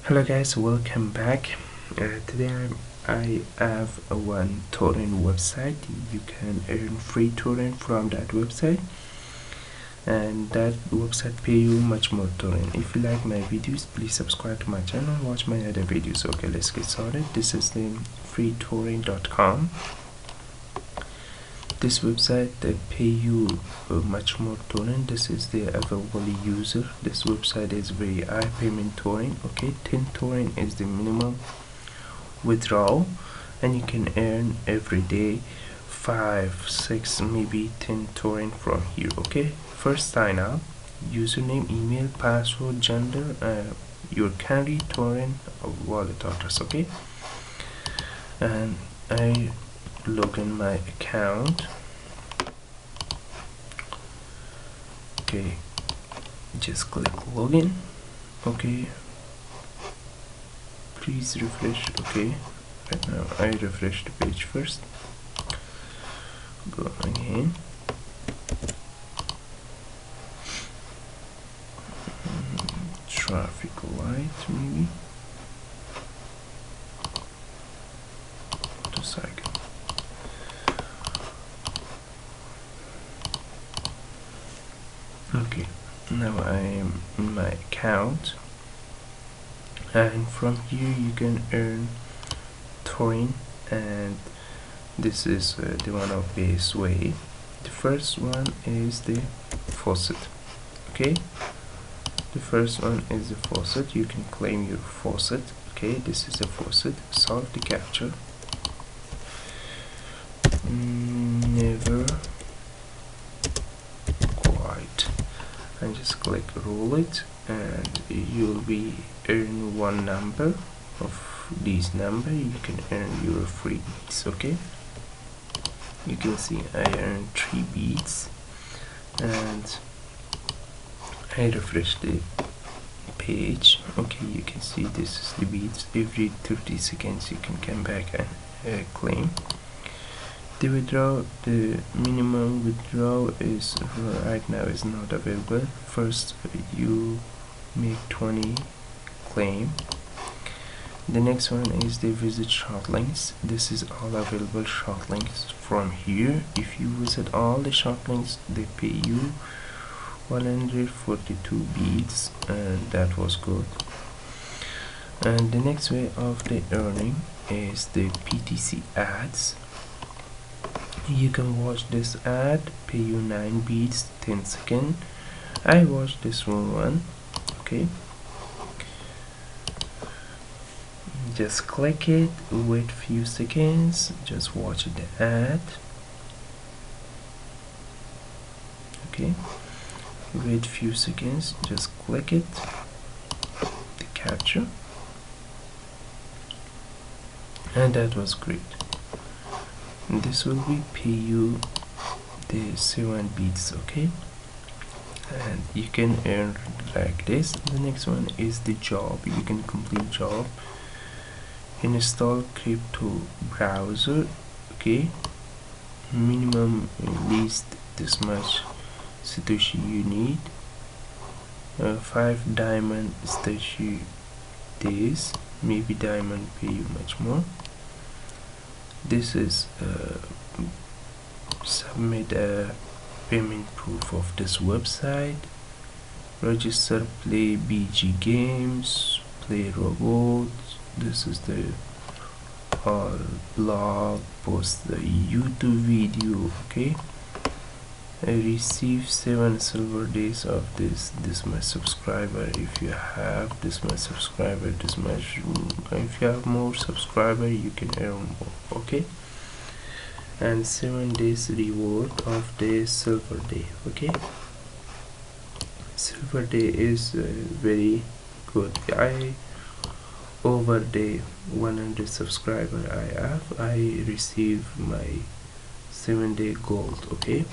Hello guys, welcome back. Today I have one torrent website. You can earn free torrent from that website, and that website pay you much more torrent. If you like my videos, please subscribe to my channel, watch my other videos. Okay, let's get started. This is the freetorrent.com. This website they pay you much more torrent. This is the available user. This website is very high payment torrent. Okay, 10 torrent is the minimum withdrawal, and you can earn every day 5, 6, maybe 10 torrent from here. Okay, first sign up, username, email, password, gender, your country, torrent, wallet address. Okay, and I log in my account. Okay, just click login. Okay, please refresh. Okay, right now I refresh the page first. Go again. Traffic light, maybe. Motorcycle. Okay, now I am in my account, and from here you can earn torrent, and this is the one of best way. The first one is the Faucet. Okay, the first one is the Faucet. You can claim your Faucet. Okay, this is a Faucet. Solve the capture. Never quite. And just click roll it, and you'll be earn one number. Of these number you can earn your free beats. Okay, you can see I earned 3 beats, and I refresh the page. Okay, you can see this is the beats. Every 30 seconds you can come back and claim. The withdrawal, the minimum withdrawal is right now is not available. First you make 20 claim. The next one is the visit Shortlines. This is all available Shortlines from here. If you visit all the Shortlines, they pay you 142 beats, and that was good. And the next way of the earning is the PPT Ads. You can watch this ad, pay you 9 beats, 10 seconds. I watched this one. Okay, just click it, wait few seconds, just watch the ad. Okay, wait few seconds, just click it, the capture, and that was great. This will be pay you the 7 beats. Okay, and you can earn like this. The next one is the job. You can complete job. Install crypto browser. Okay, minimum at least this much Satoshi you need. 5 diamond Satoshi days, maybe diamond pay you much more. This is submit a payment proof of this website. Register, play BG games, play robots. This is the blog, post the YouTube video. Okay, I receive 7 silver days of this much subscriber. If you have this much subscriber, this much, if you have more subscriber, you can earn more. Okay, and 7 days reward of the silver day. Okay, silver day is very good. Over the 100 subscriber I receive my 7-day gold. Okay,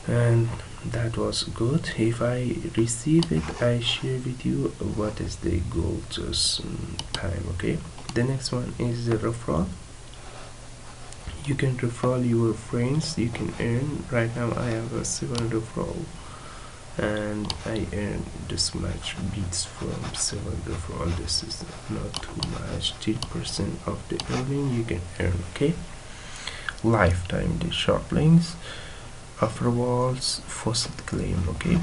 and that was good. If I receive it, I share with you what is the gold time. Okay, the next one is the referral. You can refer your friends. You can earn. Right now I have a 7 referral and I earn this much beats from 7 referral. This is not too much. 10% of the earning you can earn. Okay, lifetime, the Shortlines, offer walls, Faucet claim. Okay,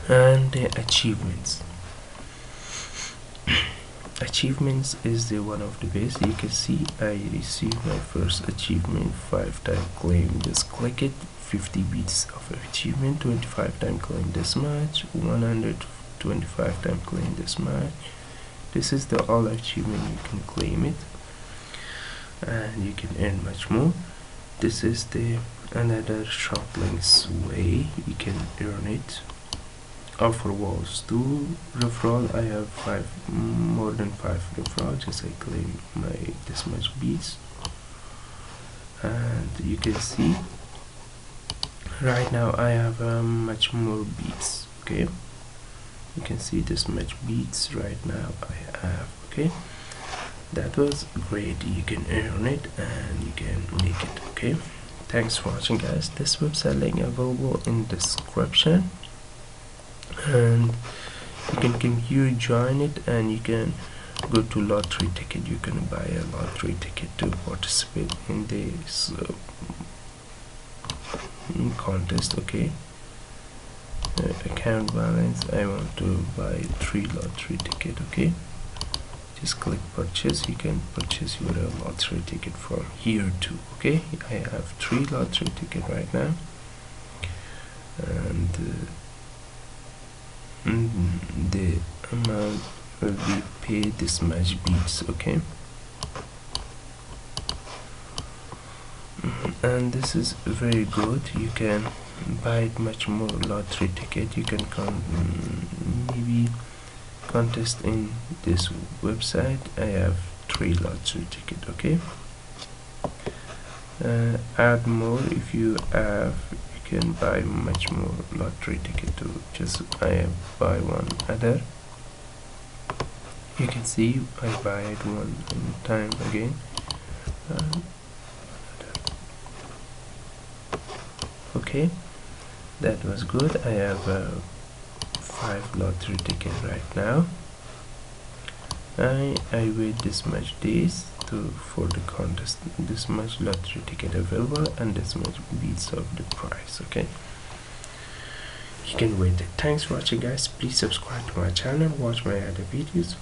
and the achievements. Achievements is the one of the best. You can see I received my first achievement, 5-time claim. Just click it. 50 beats of achievement, 25-time claim this much, 125-time claim this much. This is the all achievement. You can claim it and you can earn much more. This is the another Shortlines way you can earn it. Offer walls to referral. I have more than 5 referral. Just I claim my this much beats, and you can see right now I have much more beats. Okay, you can see this much beats right now I have. Okay, that was great. You can earn it and you can make it. Okay, thanks for watching, guys. This website link available in description, and you join it and you can go to lottery ticket. You can buy a lottery ticket to participate in this contest. Okay, account balance, I want to buy 3 lottery ticket. Okay, just click purchase. You can purchase your lottery ticket from here too. Okay, I have 3 lottery ticket right now, and the amount will be paid this much beats. Okay, and this is very good. You can buy much more lottery ticket. You can maybe contest in this website. I have 3 lottery ticket. Okay, add more. If you have, you can buy much more lottery ticket too. Just I buy one other. You can see I buy it one time again. Okay, that was good. I have 5 lottery ticket right now. I wait this much days for the contest. This much lottery ticket available and this much beats of the price. Okay, you can wait it. Thanks for watching, guys. Please subscribe to my channel, watch my other videos.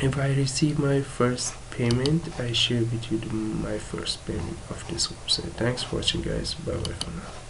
If I receive my first payment, I share with you my first payment of this website. Thanks for watching, guys. Bye bye for now.